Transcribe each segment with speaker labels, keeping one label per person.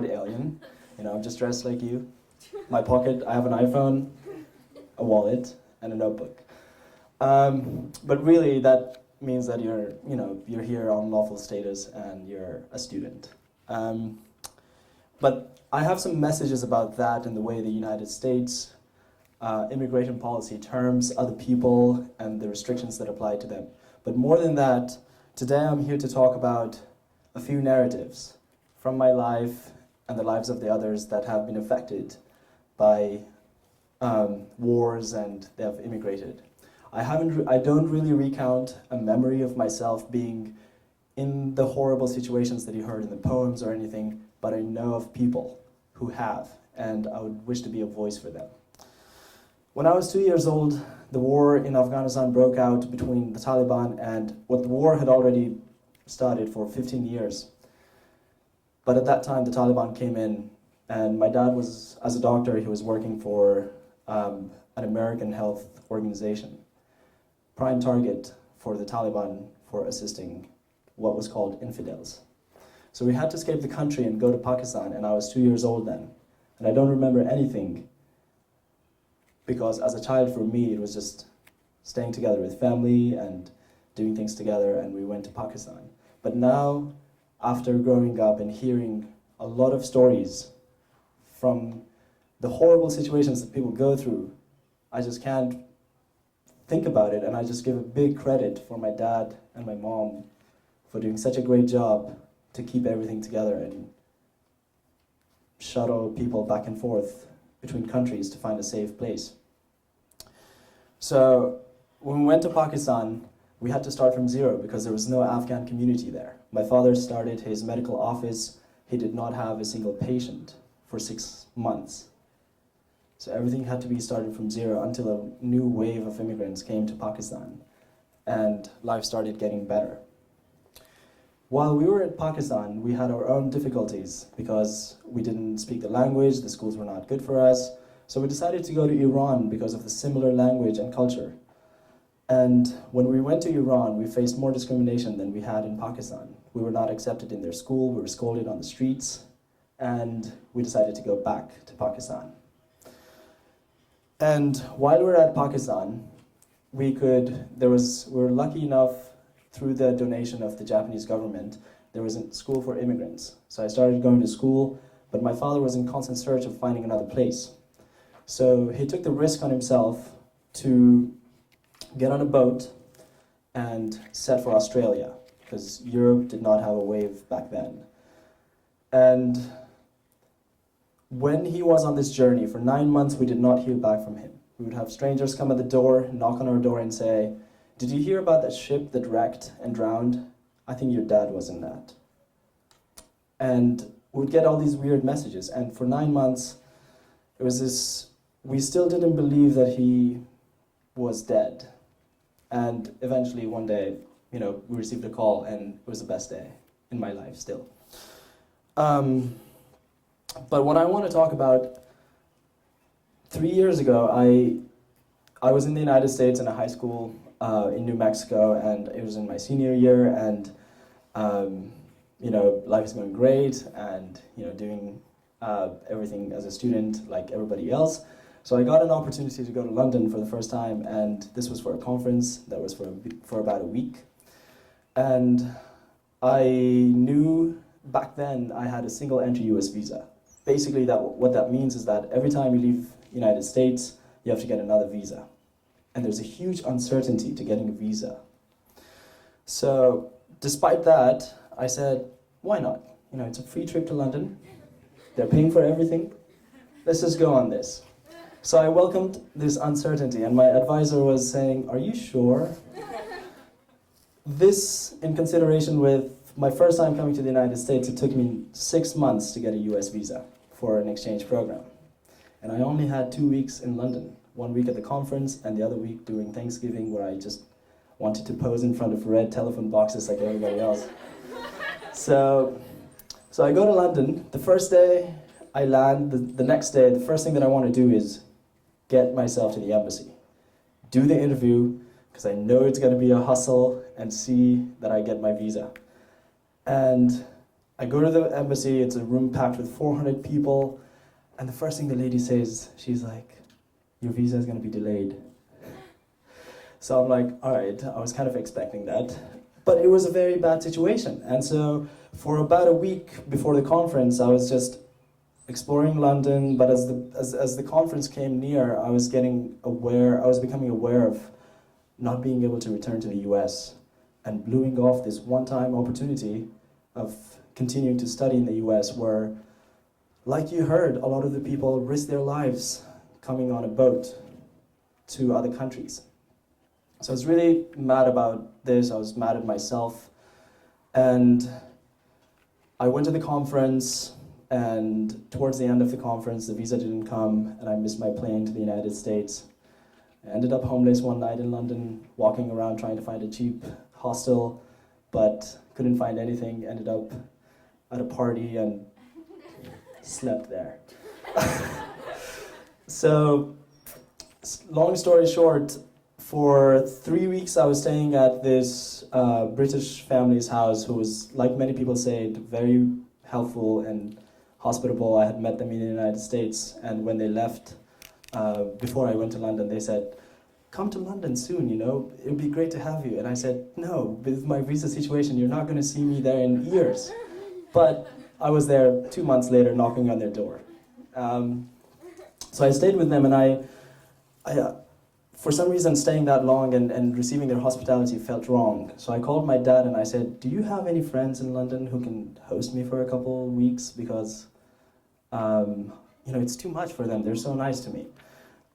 Speaker 1: alien. I'm just dressed like you. My pocket, I have an iPhone, a wallet, and a notebook. But really, that means that you're here on lawful status and you're a student. But I have some messages about that and the way the United States immigration policy terms other people and the restrictions that apply to them. But more than that, today I'm here to talk about a few narratives from my life and the lives of the others that have been affected by wars and they have immigrated. I don't really recount a memory of myself being in the horrible situations that you heard in the poems or anything, but I know of people who have, and I would wish to be a voice for them. When I was 2 years old, the war in Afghanistan broke out between the Taliban and what the war had already started for 15 years. But at that time, the Taliban came in, and my dad was, as a doctor, he was working for an American health organization, prime target for the Taliban for assisting what was called infidels. So we had to escape the country and go to Pakistan, and I was 2 years old then. And I don't remember anything, because as a child, for me, it was just staying together with family and doing things together, and we went to Pakistan. But now, after growing up and hearing a lot of stories from the horrible situations that people go through, I just can't think about it, and I just give a big credit for my dad and my mom for doing such a great job to keep everything together and shuttle people back and forth between countries to find a safe place. So when we went to Pakistan, we had to start from zero because there was no Afghan community there. My father started his medical office. He did not have a single patient for 6 months. So everything had to be started from zero until a new wave of immigrants came to Pakistan and life started getting better. While we were in Pakistan, we had our own difficulties because we didn't speak the language, the schools were not good for us. So we decided to go to Iran because of the similar language and culture. And when we went to Iran, we faced more discrimination than we had in Pakistan. We were not accepted in their school, we were scolded on the streets, and we decided to go back to Pakistan. And while we were at Pakistan, we were lucky enough through the donation of the Japanese government, there was a school for immigrants. So I started going to school, but my father was in constant search of finding another place. So he took the risk on himself to get on a boat and set for Australia, because Europe did not have a wave back then. And when he was on this journey, for 9 months, we did not hear back from him. We would have strangers come at the door, knock on our door and say, "Did you hear about that ship that wrecked and drowned? I think your dad was in that." And we'd get all these weird messages. And for 9 months, it was this, we still didn't believe that he was dead. And eventually one day, we received a call, and it was the best day in my life still. But what I want to talk about, 3 years ago, I was in the United States in a high school in New Mexico, and it was in my senior year, and life is going great, and doing everything as a student like everybody else. So I got an opportunity to go to London for the first time, and this was for a conference that was for about a week. And I knew back then I had a single entry US visa. Basically, what that means is that every time you leave the United States, you have to get another visa. And there's a huge uncertainty to getting a visa. So despite that, I said, why not? It's a free trip to London. They're paying for everything. Let's just go on this. So I welcomed this uncertainty, and my advisor was saying, "Are you sure?" This, in consideration with my first time coming to the United States, it took me 6 months to get a US visa for an exchange program. And I only had 2 weeks in London, 1 week at the conference and the other week during Thanksgiving, where I just wanted to pose in front of red telephone boxes like everybody else. So I go to London. The first day I land, the next day, the first thing that I want to do is get myself to the embassy, do the interview, because I know it's going to be a hustle, and see that I get my visa. And I go to the embassy, it's a room packed with 400 people, and the first thing the lady says, she's like, your visa is going to be delayed. So I'm like, all right, I was kind of expecting that. But it was a very bad situation. And so for about a week before the conference, I was just exploring London, but as the conference came near, I was becoming aware of not being able to return to the US and blowing off this one-time opportunity of continuing to study in the US where, like you heard, a lot of the people risk their lives coming on a boat to other countries. So I was really mad about this, I was mad at myself, and I went to the conference, and towards the end of the conference, the visa didn't come, and I missed my plane to the United States. I ended up homeless one night in London, walking around trying to find a cheap hostel, but couldn't find anything, ended up at a party and slept there. So, long story short, for 3 weeks I was staying at this British family's house who was, like many people say, very helpful and hospitable. I had met them in the United States, and when they left, before I went to London, they said, come to London soon, you know, it would be great to have you. And I said, no, with my visa situation, you're not going to see me there in years. But I was there 2 months later knocking on their door. So I stayed with them, and I for some reason, staying that long and receiving their hospitality felt wrong. So I called my dad and I said, do you have any friends in London who can host me for a couple weeks? Because, you know, it's too much for them. They're so nice to me.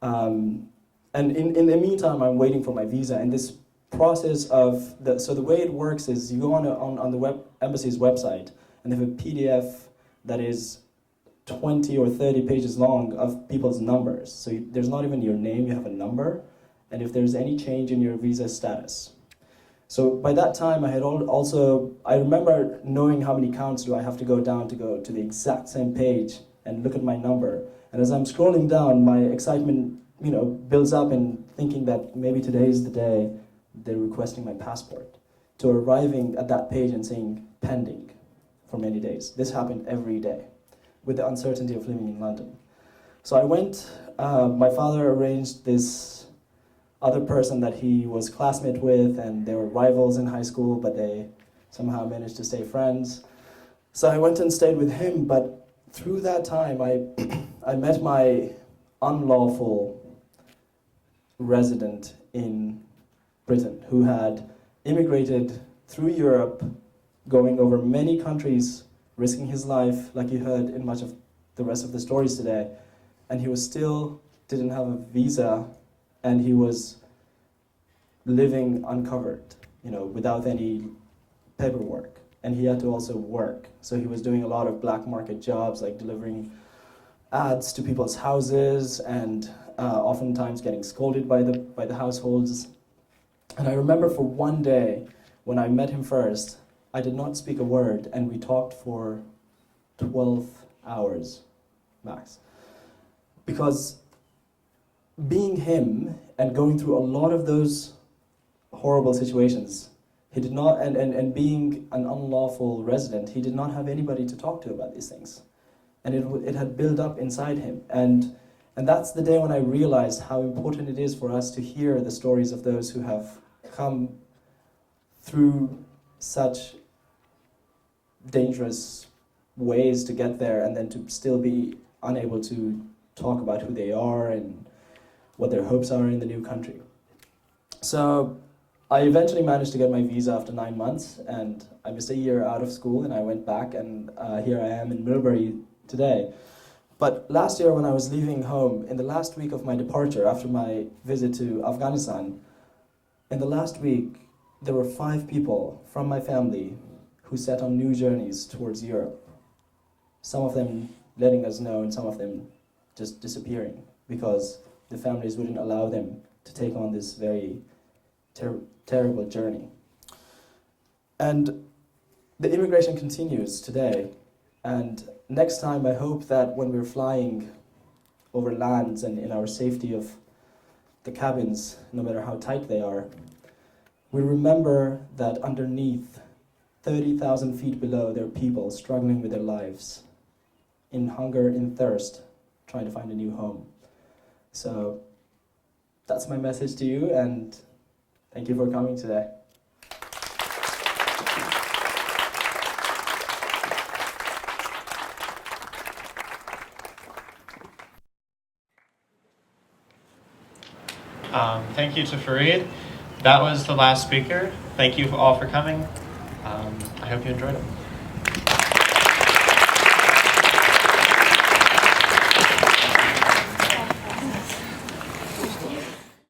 Speaker 1: And in the meantime, I'm waiting for my visa. And this process of, so the way it works is you go on the embassy's website, and they have a PDF that is 20 or 30 pages long of people's numbers. So there's not even your name, you have a number, and if there's any change in your visa status. So by that time, I remember knowing how many counts do I have to go down to go to the exact same page and look at my number. And as I'm scrolling down, my excitement, you know, builds up, and thinking that maybe today is the day they're requesting my passport, to arriving at that page and saying pending for many days. This happened every day, with the uncertainty of living in London. So I went, my father arranged this other person that he was classmate with, and they were rivals in high school, but they somehow managed to stay friends. So I went and stayed with him, but through that time I met my unlawful resident in Britain who had immigrated through Europe, going over many countries, risking his life, like you heard in much of the rest of the stories today, and he was still didn't have a visa, and he was living uncovered, you know, without any paperwork, and he had to also work. So he was doing a lot of black market jobs, like delivering ads to people's houses, and oftentimes getting scolded by the households. And I remember for one day when I met him first, I did not speak a word, and we talked for 12 hours max. Because being him and going through a lot of those horrible situations, he did not, and being an unlawful resident, he did not have anybody to talk to about these things. And it had built up inside him. And that's the day when I realized how important it is for us to hear the stories of those who have come through such dangerous ways to get there, and then to still be unable to talk about who they are and what their hopes are in the new country. So I eventually managed to get my visa after 9 months, and I missed a year out of school, and I went back, and here I am in Middlebury today. But last year when I was leaving home, in the last week of my departure after my visit to Afghanistan, in the last week there were 5 people from my family who set on new journeys towards Europe. Some of them letting us know, and some of them just disappearing because the families wouldn't allow them to take on this very terrible journey. And the immigration continues today, and next time I hope that when we're flying over lands and in our safety of the cabins, no matter how tight they are, we remember that underneath 30,000 feet below, there are people struggling with their lives, in hunger, in thirst, trying to find a new home. So that's my message to you, and thank you for coming today.
Speaker 2: Thank you to Farid. That was the last speaker. Thank you all for coming. I hope you enjoyed it.